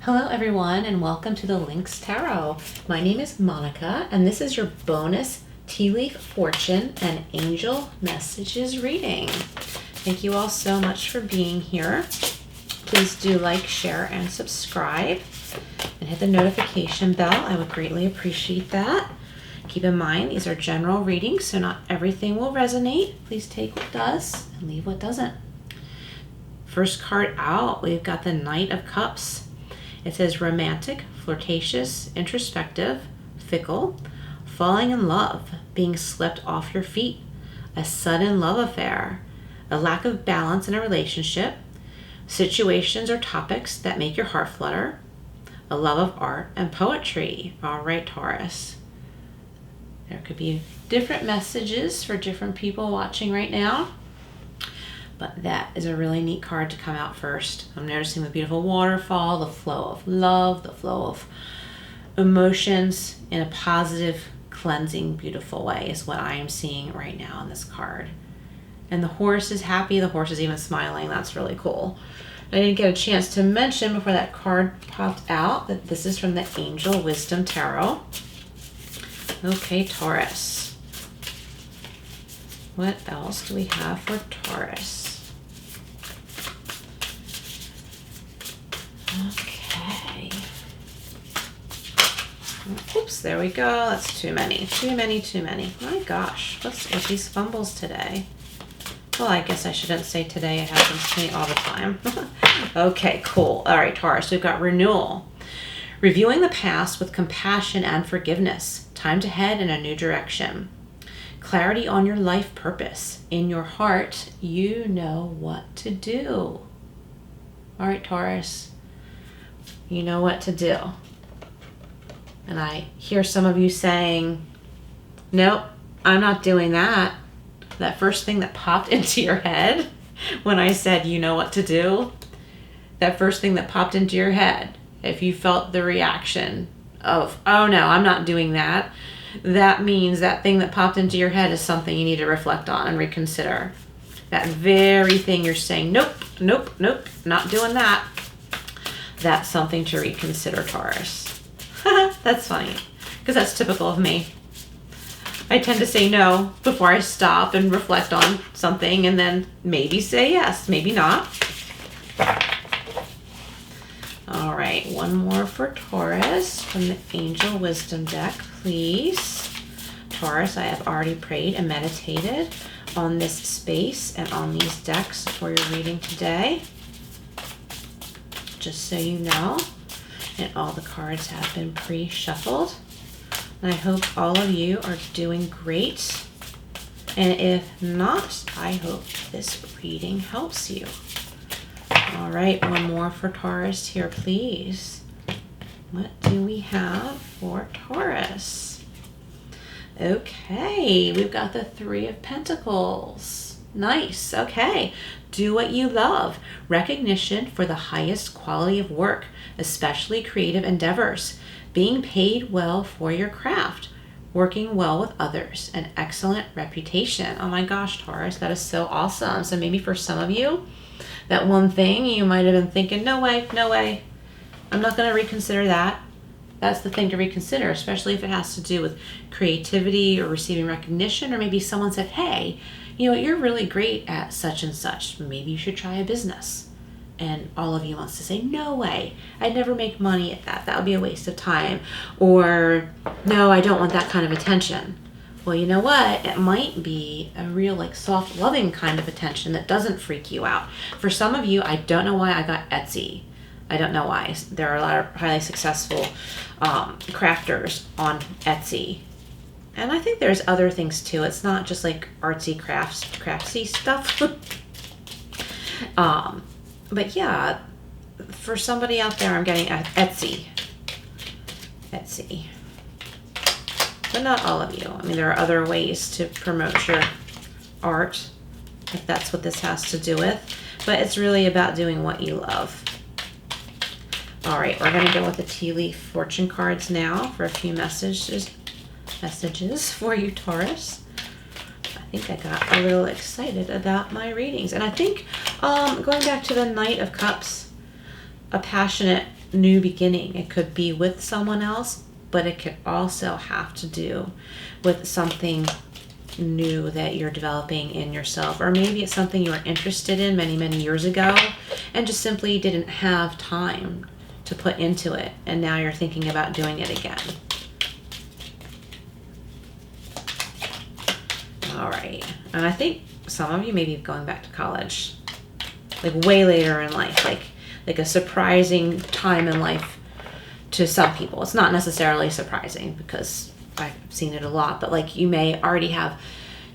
Hello everyone and welcome to the Lynx Tarot. My name is Monica and this is your bonus tea leaf fortune and angel messages reading. Thank you all so much for being here. Please do like, share, and subscribe and hit the notification bell. I would greatly appreciate that. Keep in mind these are general readings, so not everything will resonate. Please take what does and leave what doesn't. First card out, we've got the Knight of Cups. It says romantic, flirtatious, introspective, fickle, falling in love, being swept off your feet, a sudden love affair, a lack of balance in a relationship, situations or topics that make your heart flutter, a love of art and poetry. All right, Taurus. There could be different messages for different people watching right now. But that is a really neat card to come out first. I'm noticing the beautiful waterfall, the flow of love, the flow of emotions in a positive, cleansing, beautiful way is what I am seeing right now in this card. And the horse is happy. The horse is even smiling. That's really cool. I didn't get a chance to mention before that card popped out that this is from the Angel Wisdom Tarot. Okay, Taurus. What else do we have for Taurus? Okay. Oops, there we go. That's too many. Too many. My gosh, what's with these fumbles today? Well, I guess I shouldn't say today. It happens to me all the time. Okay, cool. All right, Taurus, we've got renewal. Reviewing the past with compassion and forgiveness. Time to head in a new direction. Clarity on your life purpose. In your heart, you know what to do. All right, Taurus. You know what to do. And I hear some of you saying, nope, I'm not doing that. That first thing that popped into your head when I said, you know what to do, that first thing that popped into your head, if you felt the reaction of, oh no, I'm not doing that, that means that thing that popped into your head is something you need to reflect on and reconsider. That very thing you're saying, nope, not doing that. That's something to reconsider, Taurus. That's funny, because that's typical of me. I tend to say no before I stop and reflect on something and then maybe say yes, maybe not. All right, one more for Taurus from the Angel Wisdom deck, please. Taurus, I have already prayed and meditated on this space and on these decks for your reading today. Just so you know, and all the cards have been pre-shuffled. And I hope all of you are doing great. And if not, I hope this reading helps you. All right, one more for Taurus here, please. What do we have for Taurus? Okay, we've got the Three of Pentacles. Nice, okay. Do what you love. Recognition for the highest quality of work, especially creative endeavors. Being paid well for your craft. Working well with others. An excellent reputation. Oh my gosh, Taurus, that is so awesome. So maybe for some of you, that one thing you might have been thinking, no way. I'm not going to reconsider that. That's the thing to reconsider, especially if it has to do with creativity or receiving recognition, or maybe someone said, hey, you know, you're really great at such and such. Maybe you should try a business. And all of you wants to say, no way, I'd never make money at that. That would be a waste of time. Or, no, I don't want that kind of attention. Well, you know what? It might be a real, like, soft, loving kind of attention that doesn't freak you out. For some of you, I don't know why I got Etsy. I don't know why. There are a lot of highly successful crafters on Etsy. And I think there's other things too. It's not just like artsy craftsy stuff. But yeah, for somebody out there, I'm getting Etsy. But not all of you. I mean, there are other ways to promote your art, if that's what this has to do with. But it's really about doing what you love. All right, we're going to go with the tea leaf fortune cards now for a few messages for you, Taurus. I think I got a little excited about my readings. And I think going back to the Knight of Cups, a passionate new beginning. It could be with someone else, but it could also have to do with something new that you're developing in yourself. Or maybe it's something you were interested in many, many years ago and just simply didn't have time to put into it. And now you're thinking about doing it again. All right. And I think some of you may be going back to college, like way later in life, like a surprising time in life to some people. It's not necessarily surprising because I've seen it a lot, but like you may already have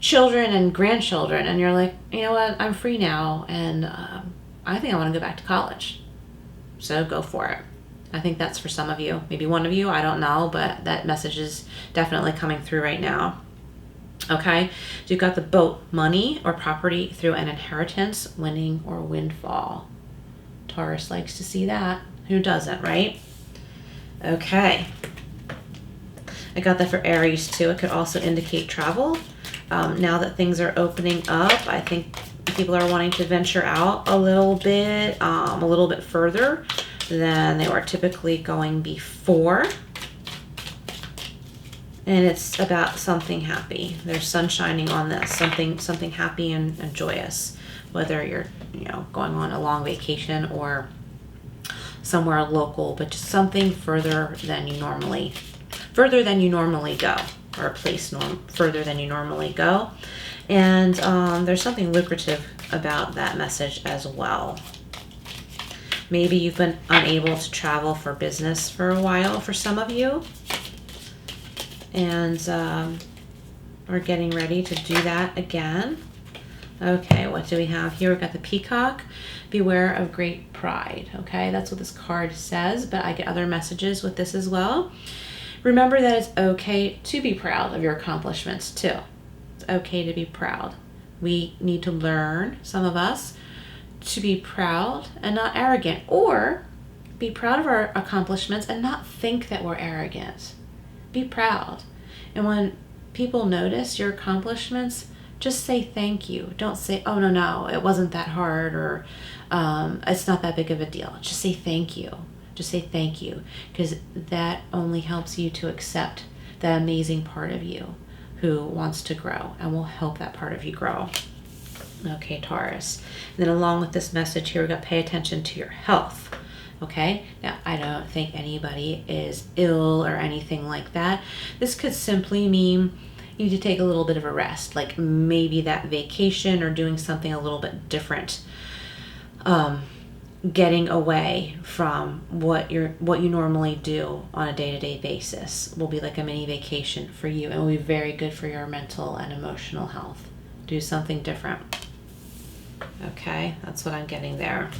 children and grandchildren and you're like, you know what, I'm free now and I think I want to go back to college. So go for it. I think that's for some of you, maybe one of you, I don't know, but that message is definitely coming through right now. Okay, so you've got the boat, money or property through an inheritance, winning or windfall. Taurus likes to see that. Who doesn't, right? Okay. I got that for Aries too. It could also indicate travel. Now that things are opening up, I think people are wanting to venture out a little bit further than they were typically going before. And it's about something happy. There's sun shining on this, something happy and joyous. Whether you're, going on a long vacation or somewhere local, but just something further than you normally go, or a place further than you normally go. And there's something lucrative about that message as well. Maybe you've been unable to travel for business for a while for some of you, and are getting ready to do that again. Okay, what do we have here? We've got the peacock. Beware of great pride. Okay, that's what this card says, but I get other messages with this as well. Remember that it's okay to be proud of your accomplishments too. It's okay to be proud. We need to learn, some of us, to be proud and not arrogant, or be proud of our accomplishments and not think that we're arrogant. Be proud. And when people notice your accomplishments, just say thank you. Don't say, oh, no, it wasn't that hard, or it's not that big of a deal. Just say thank you. Just say thank you, because that only helps you to accept the amazing part of you who wants to grow and will help that part of you grow. Okay, Taurus. And then along with this message here, we've got pay attention to your health. Okay, now I don't think anybody is ill or anything like that. This could simply mean you need to take a little bit of a rest, like maybe that vacation or doing something a little bit different. Getting away from what you normally do on a day-to-day basis will be like a mini vacation for you, and will be very good for your mental and emotional health. Do something different. Okay, that's what I'm getting there.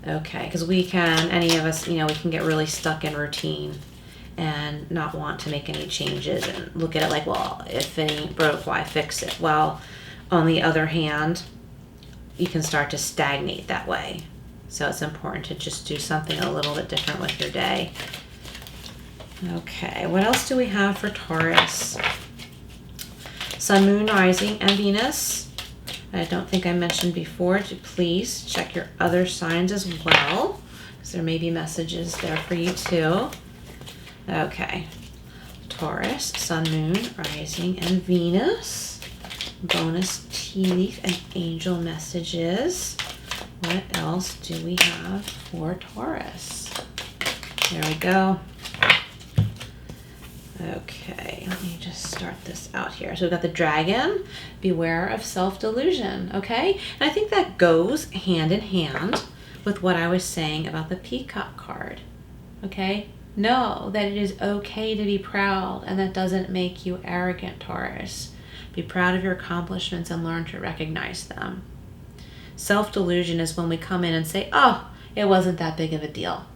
Okay, because any of us, we can get really stuck in routine and not want to make any changes and look at it like, well, if it ain't broke, why fix it? Well, on the other hand, you can start to stagnate that way. So it's important to just do something a little bit different with your day. Okay, what else do we have for Taurus? Sun, Moon, Rising, and Venus. I don't think I mentioned before to please check your other signs as well, because there may be messages there for you too. Okay, Taurus, Sun, Moon, Rising, and Venus. Bonus tea leaf and angel messages. What else do we have for Taurus? There we go. Okay, let me just start this out here. So we've got the dragon. Beware of self-delusion, okay? And I think that goes hand in hand with what I was saying about the peacock card, okay? Know that it is okay to be proud, and that doesn't make you arrogant, Taurus. Be proud of your accomplishments and learn to recognize them. Self-delusion is when we come in and say, oh, it wasn't that big of a deal.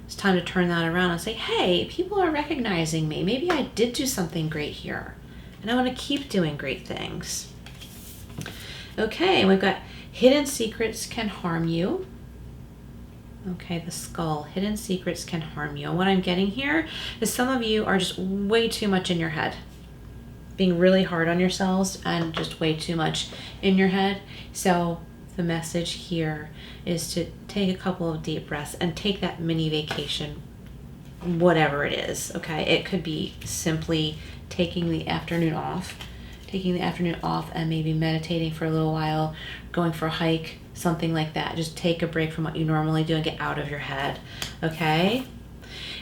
It's time to turn that around and say, hey, people are recognizing me. Maybe I did do something great here, and I want to keep doing great things. Okay, we've got hidden secrets can harm you. Okay, the skull. Hidden secrets can harm you. And what I'm getting here is some of you are just way too much in your head. Being really hard on yourselves and just way too much in your head. So the message here is to take a couple of deep breaths and take that mini vacation, whatever it is, okay? It could be simply taking the afternoon off and maybe meditating for a little while, going for a hike, something like that. Just take a break from what you normally do and get out of your head, okay?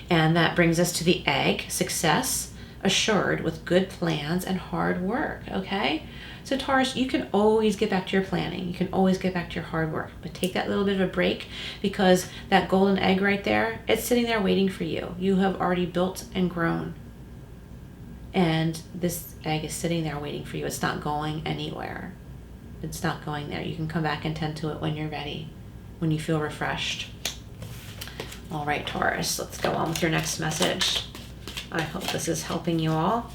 And that brings us to the egg, success assured with good plans and hard work, okay? So Taurus, you can always get back to your planning. You can always get back to your hard work, but take that little bit of a break, because that golden egg right there, it's sitting there waiting for you. You have already built and grown, and this egg is sitting there waiting for you. It's not going anywhere. It's not going there. You can come back and tend to it when you're ready, when you feel refreshed. All right, Taurus, let's go on with your next message. I hope this is helping you all.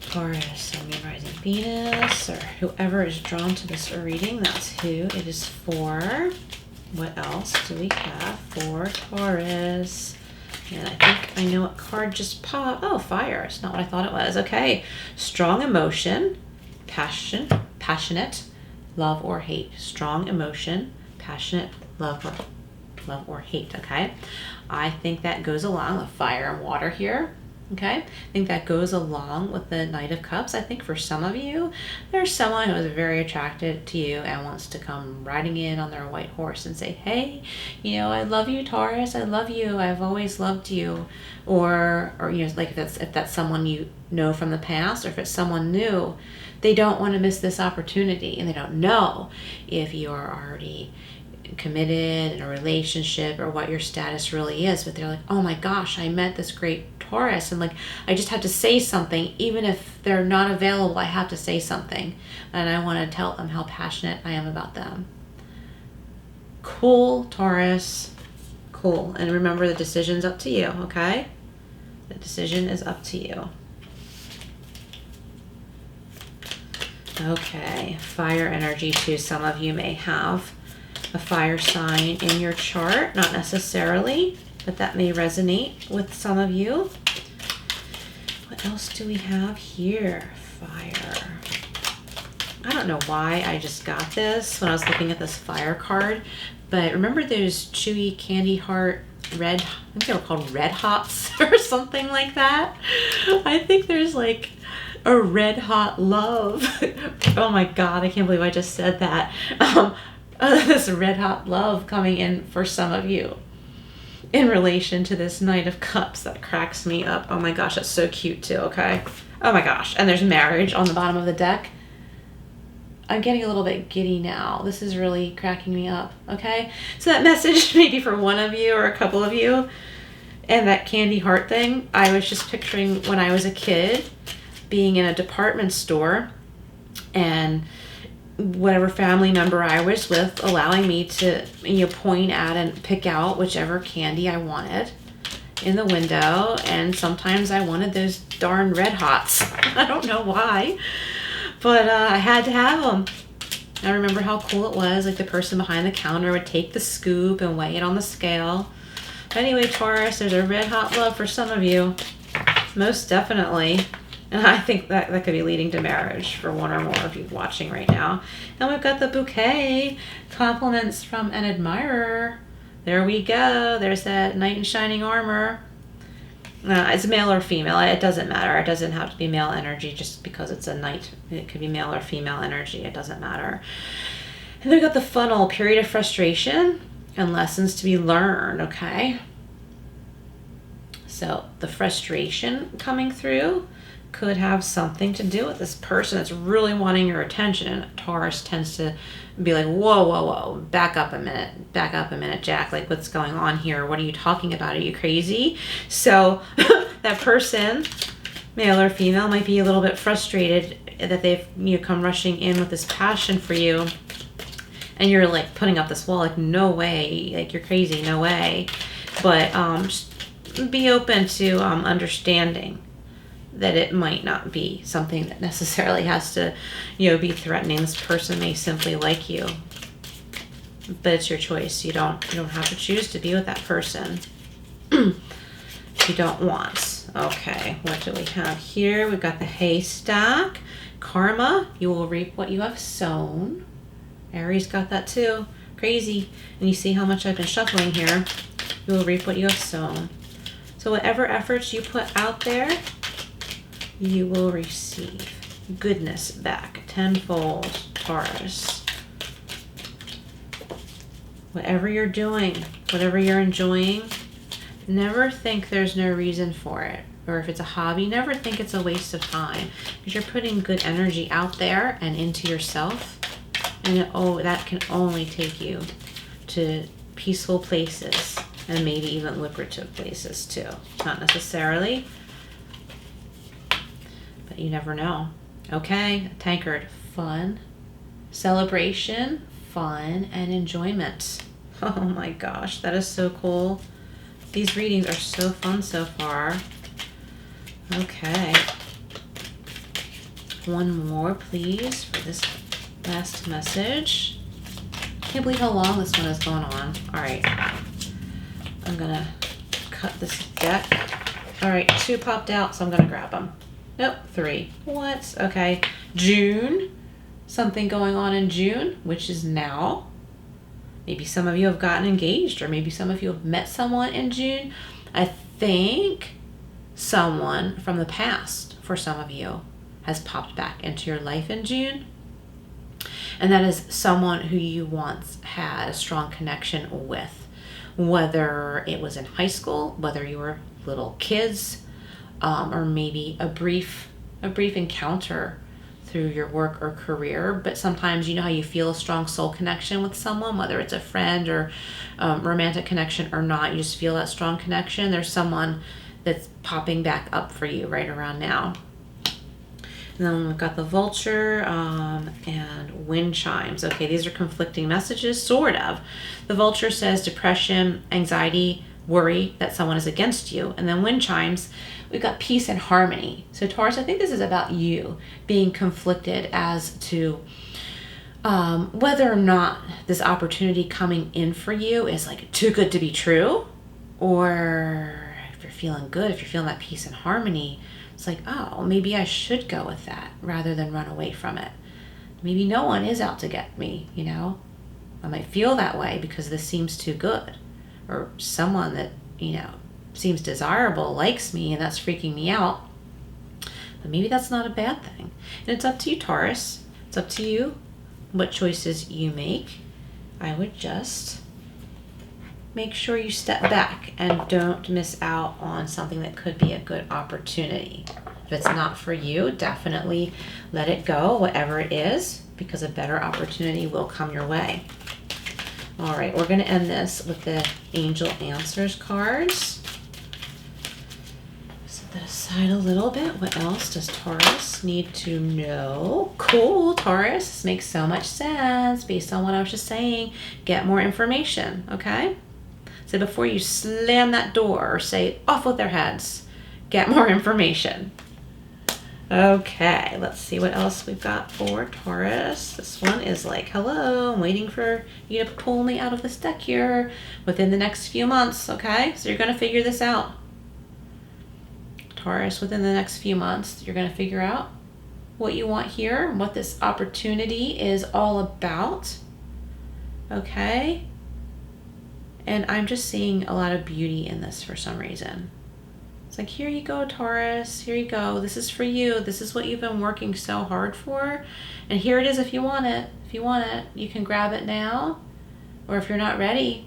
Taurus, Sun, Moon, Rising, Venus, or whoever is drawn to this reading, that's who it is for. What else do we have for Taurus? And I think I know what card just popped. Oh, fire. It's not what I thought it was. Okay. Strong emotion, passionate, love or hate. Strong emotion, passionate, love or hate, okay? I think that goes along with fire and water here, okay? I think that goes along with the Knight of Cups. I think for some of you, there's someone who is very attracted to you and wants to come riding in on their white horse and say, hey, you know, I love you, Taurus. I love you. I've always loved you. Or you know, like if that's someone you know from the past, or if it's someone new, they don't want to miss this opportunity, and they don't know if you are already committed in a relationship or what your status really is, but they're like, oh my gosh, I met this great Taurus, and like I just have to say something. Even if they're not available, I have to say something, and I want to tell them how passionate I am about them. Cool, Taurus. Cool. And remember, the decision's up to you, okay? The decision is up to you. Okay, fire energy too. Some of you may have a fire sign in your chart, not necessarily, but that may resonate with some of you. What else do we have here? Fire. I don't know why I just got this when I was looking at this fire card, but remember those chewy candy heart red, I think they were called Red Hots or something like that? I think there's like a red hot love. Oh my God, I can't believe I just said that. This red hot love coming in for some of you in relation to this Knight of Cups. That cracks me up. Oh my gosh, that's so cute too, okay? Oh my gosh, and there's marriage on the bottom of the deck. I'm getting a little bit giddy now. This is really cracking me up, okay? So that message maybe for one of you or a couple of you, and that candy heart thing, I was just picturing when I was a kid being in a department store and whatever family member I was with allowing me to, you know, point at and pick out whichever candy I wanted in the window. And sometimes I wanted those darn Red Hots. I don't know why, but I had to have them. I remember how cool it was. Like the person behind the counter would take the scoop and weigh it on the scale. But anyway, Taurus, there's a red hot love for some of you. Most definitely. And I think that could be leading to marriage for one or more of you watching right now. And we've got the bouquet. Compliments from an admirer. There we go. There's that knight in shining armor. It's male or female. It doesn't matter. It doesn't have to be male energy just because it's a knight. It could be male or female energy. It doesn't matter. And we've got the funnel. Period of frustration and lessons to be learned, okay? So the frustration coming through could have something to do with this person that's really wanting your attention. And Taurus tends to be like, whoa, back up a minute, Jack, like what's going on here? What are you talking about? Are you crazy? So that person, male or female, might be a little bit frustrated that they've, you know, come rushing in with this passion for you, and you're like putting up this wall, like no way, like you're crazy, no way. But just be open to understanding that it might not be something that necessarily has to, you know, be threatening. This person may simply like you, but it's your choice. You don't have to choose to be with that person if you don't want. Okay, what do we have here? We've got the haystack. Karma, you will reap what you have sown. Aries got that too. Crazy. And you see how much I've been shuffling here. You will reap what you have sown. So whatever efforts you put out there, you will receive goodness back tenfold, Taurus. Whatever you're doing, whatever you're enjoying, never think there's no reason for it. Or if it's a hobby, never think it's a waste of time, because you're putting good energy out there and into yourself. And that can only take you to peaceful places and maybe even lucrative places too. Not necessarily, but you never know. Okay, tankard, fun, celebration, fun, and enjoyment. Oh my gosh, that is so cool. These readings are so fun so far. Okay. One more, please, for this last message. Can't believe how long this one is going on. All right. I'm going to cut this deck. All right, 2 popped out, so I'm going to grab them. Nope, 3. What? Okay. June. Something going on in June, which is now. Maybe some of you have gotten engaged, or maybe some of you have met someone in June. I think someone from the past, for some of you, has popped back into your life in June. And that is someone who you once had a strong connection with, whether it was in high school, whether you were little kids, or maybe a brief encounter through your work or career. But sometimes, you know how you feel a strong soul connection with someone, whether it's a friend or romantic connection or not, you just feel that strong connection. There's someone that's popping back up for you right around now. And then we've got the vulture and wind chimes. Okay, these are conflicting messages, sort of. The vulture says depression, anxiety, worry that someone is against you. And then wind chimes, we've got peace and harmony. So Taurus, I think this is about you being conflicted as to whether or not this opportunity coming in for you is like too good to be true, or if you're feeling good, if you're feeling that peace and harmony, it's like, oh, maybe I should go with that rather than run away from it. Maybe no one is out to get me, you know? I might feel that way because this seems too good. Or someone that, you know, seems desirable likes me and that's freaking me out. But maybe that's not a bad thing. And it's up to you, Taurus. It's up to you what choices you make. I would just make sure you step back and don't miss out on something that could be a good opportunity. If it's not for you, definitely let it go, whatever it is, because a better opportunity will come your way. All right, we're going to end this with the Angel Answers cards. Set that aside a little bit. What else does Taurus need to know? Cool, Taurus. This makes so much sense based on what I was just saying. Get more information, okay? So before you slam that door or say off with their heads, get more information. Okay, let's see what else we've got for Taurus. This one is like, hello, I'm waiting for you to pull me out of this deck here within the next few months, okay? So you're going to figure this out. Taurus, within the next few months, you're going to figure out what you want here and what this opportunity is all about, okay? And I'm just seeing a lot of beauty in this for some reason. It's like, here you go, Taurus. Here you go. This is for you. This is what you've been working so hard for. And here it is if you want it. If you want it, you can grab it now. Or if you're not ready,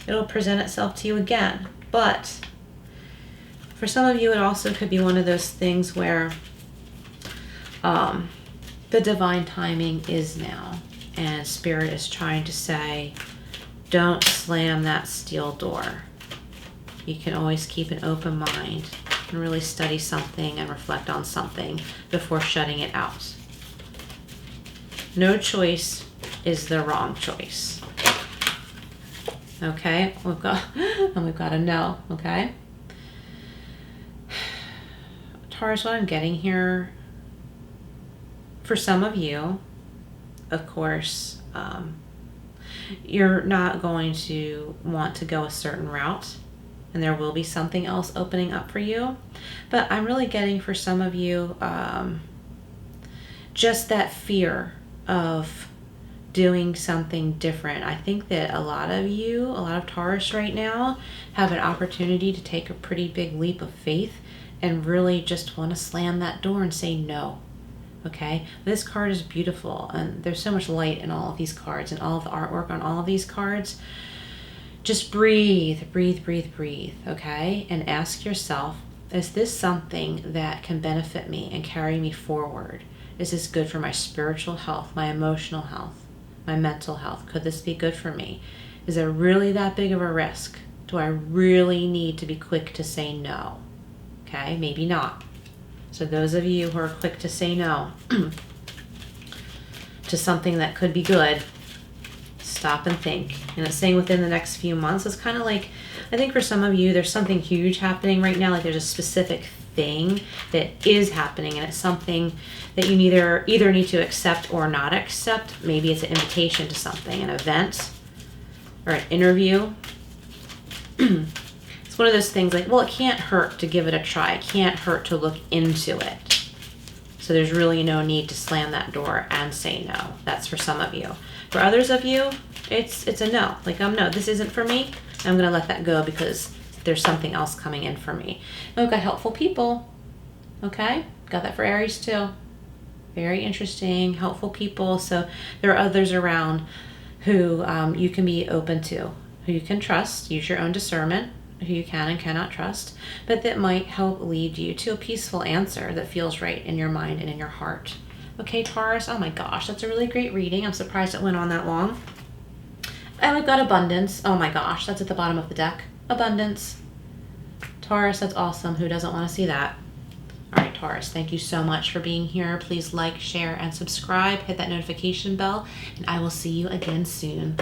it'll present itself to you again. But for some of you, it also could be one of those things where the divine timing is now. And Spirit is trying to say, don't slam that steel door. You can always keep an open mind and really study something and reflect on something before shutting it out. No choice is the wrong choice. Okay, we've got a no, okay? Taurus, what I'm getting here, for some of you, of course, you're not going to want to go a certain route, and there will be something else opening up for you. But I'm really getting for some of you just that fear of doing something different. I think that a lot of Taurus right now, have an opportunity to take a pretty big leap of faith and really just want to slam that door and say no. Okay, this card is beautiful, and there's so much light in all of these cards and all of the artwork on all of these cards. Just breathe, breathe, breathe, breathe, okay? And ask yourself, is this something that can benefit me and carry me forward? Is this good for my spiritual health, my emotional health, my mental health? Could this be good for me? Is it really that big of a risk? Do I really need to be quick to say no? Okay, maybe not. So those of you who are quick to say no to something that could be good, stop and think. And it's saying within the next few months. It's kind of like, I think for some of you, there's something huge happening right now. Like there's a specific thing that is happening, and it's something that you either need to accept or not accept. Maybe it's an invitation to something, an event or an interview. It's one of those things like, well, it can't hurt to give it a try. It can't hurt to look into it. So there's really no need to slam that door and say no. That's for some of you. For others of you, it's a no. Like, no, this isn't for me. I'm going to let that go because there's something else coming in for me. And we've got helpful people. Okay? Got that for Aries too. Very interesting, helpful people. So there are others around who you can be open to, who you can trust. Use your own discernment, who you can and cannot trust, but that might help lead you to a peaceful answer that feels right in your mind and in your heart. Okay, Taurus, oh my gosh, that's a really great reading. I'm surprised it went on that long. And we've got abundance. Oh my gosh, that's at the bottom of the deck. Abundance. Taurus, that's awesome. Who doesn't want to see that? All right, Taurus, thank you so much for being here. Please like, share, and subscribe. Hit that notification bell, and I will see you again soon.